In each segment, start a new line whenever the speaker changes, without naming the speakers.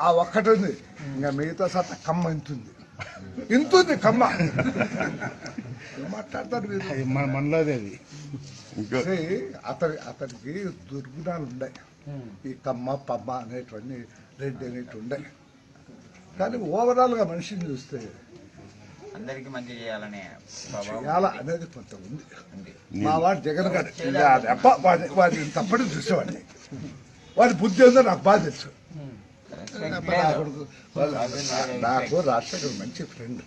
ఆ ఒక్కటి ఉంది. ఇంకా మిగతా సత్తా కమ్మ ఇంతుంది కమ్మ మాట్లాడతారు
మనలోది అది.
అతనికి దుర్గుణాలు ఉన్నాయి. ఈ కమ్మ పమ్మ అనేటువంటి రెడ్డి అనేటివి ఉన్నాయి. కానీ ఓవరాల్గా మనిషిని చూస్తే
అందరికి మంచి చేయాలనే
అనేది కొంత ఉంది. మా వాడు జగన్ గారు వాడి తప్పని చూసేవాడిని. వాడి బుద్ధి ఏందో నాకు బాగా తెలుసు. నాకు రాజశేఖర్ మంచి ఫ్రెండ్.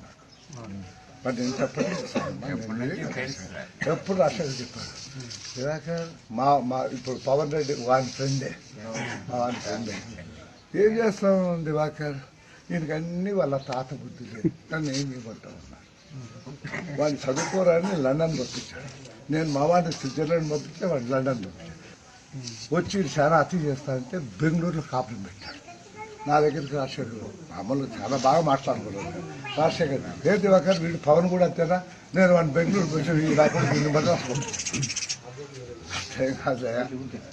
మరి నేను చెప్పండి ఎప్పుడు రాజశేఖర్ చెప్పాడు దివాకర్ మా ఇప్పుడు పవన్ రెడ్డి వాని ఫ్రెండే. వాని ఫ్రెండే ఏం చేస్తాం దివాకర్, ఈయనకి అన్ని వాళ్ళ తాత బుద్ధి లేదు, నన్ను ఏం చేయమంటా ఉన్నారు. వాడిని చదువుకోరాని లండన్ పంపించాడు. నేను మా వాడిని స్విట్జర్లాండ్ పంపిస్తే వాడిని లండన్ పంపించాడు. వచ్చి చాలా అతి చేస్తానంటే బెంగళూరులో కాపురం పెట్టాడు. నా దగ్గరికి రాజశేఖర్ అమలు చాలా బాగా మాట్లాడుకున్నాడు. రాజశేఖర్ ఏ దివాకర్ వీడు పవన్ కూడా అంతేనా, నేను వాడిని బెంగళూరు వచ్చి రాకుండా వీడిని మద్రాసు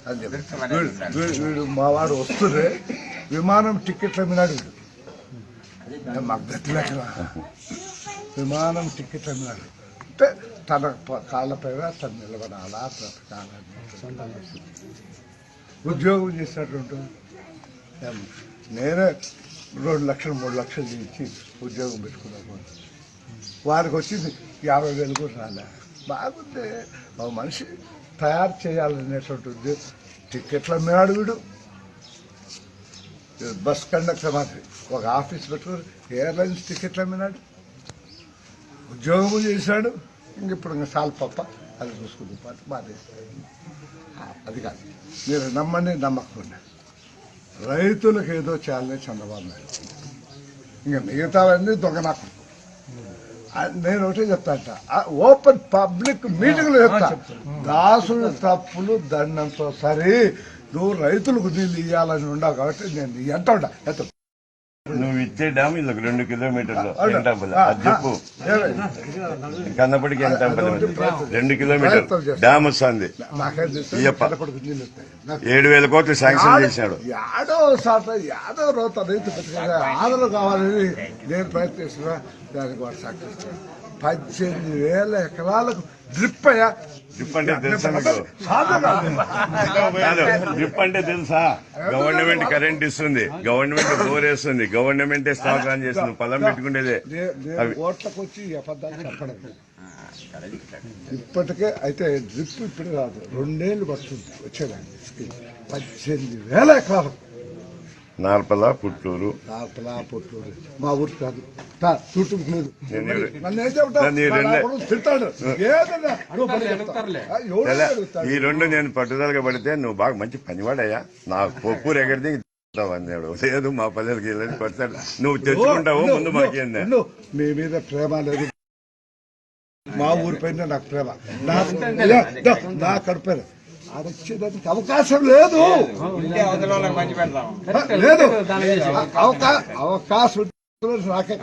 అని చెప్పి వీడు మా వాడు వస్తుంటే విమానం టికెట్లు అమ్మినాడు. వీడు మాకు గతిలేక విమానం టికెట్లు అమ్మినాడు. అంటే తన కాళ్ళపైన తను నిలబడాలా బ్రతకాలని ఉద్యోగం చేసినట్టు. నేనే 2 లక్షలు 3 లక్షలు ఇచ్చి ఉద్యోగం పెట్టుకున్నాను. వారికి వచ్చింది 50,000 కూడా రాలే. బాగుంది. ఒక మనిషి తయారు చేయాలనేటువంటి టికెట్లు అమ్మాడు. వీడు బస్ కండక్టర్ మాత్రం ఒక ఆఫీస్ పెట్టుకుని ఎయిర్లైన్స్ టికెట్లు అమ్మినాడు, ఉద్యోగం చేశాడు. ఇప్పుడు ఇంకా సాల్ పప్ప అది చూసుకుంది పాటు బాధ. అది కాదు, మీరు నమ్మండి నమ్మకండి, రైతులకు ఏదో చేయాలని చంద్రబాబు నాయుడు. ఇంకా మిగతావన్నీ దొంగనాకు. నేను ఒకటే చెప్తాంట, ఓపెన్ పబ్లిక్ మీటింగ్లో చెప్తా, దాసుడు తప్పులు దండంతో సరే నువ్వు రైతులకు నీళ్ళు ఇవ్వాలని ఉండవు కాబట్టి నేను ఎంత ఉంటా.
నువ్వు ఇచ్చే డ్యామ్ వీళ్ళకి 2 కిలోమీటర్లు ఎంత అది చెప్పు. కన్నప్పటికి ఎంత 2 కిలోమీటర్ డ్యామ్ వస్తుంది. 7,000 కోట్లు శాంక్షన్ చేశాడు.
యాడో సాట యాదో రోత రైతు ఆదరణ కావాలని నేను ప్రయత్నిస్తున్నా. దానికి వాడు సాక్షిస్తాను. 18,000 ఎకరాలకు డ్రిప్ అయ్యా.
డ్రిప్ అంటే తెలుసా మీకు? డ్రిప్ అంటే తెలుసా? గవర్నమెంట్ కరెంట్ ఇస్తుంది, గవర్నమెంట్ బోర్ వేస్తుంది, గవర్నమెంటే స్టాక్ ఆన్ చేస్తుంది, పొలం పెట్టుకునేదే.
ఓట్లకు వచ్చి అబద్ధాలు చెప్పడం ఇప్పటికే అయితే డ్రిప్ ఇప్పుడు కాదు, 2 ఏళ్ళు వస్తుంది వచ్చేదాన్ని. 18,000 ఎకరాలు.
నార్పల పుట్టూరు
మా ఊరు కాదు, చుట్టూ లేదు. నన్ను ఏం చెప్తాడు తింటాడు.
ఈ 2 నేను పట్టుదలగా పడితే నువ్వు బాగా మంచి పనివాడయ్యా, నా పొప్పూరు ఎక్కడితే అన్నాడు. లేదు మా పల్లెలకి వెళ్ళని పడతాడు, నువ్వు తెచ్చుకుంటావు ముందు మాకేంది.
మీ మీద ప్రేమ లేదు, మా ఊరి పైన నాకు ప్రేమ. నా కడుపు ఆడొచ్చేదానికి అవకాశం లేదు. అవకాశం నాకే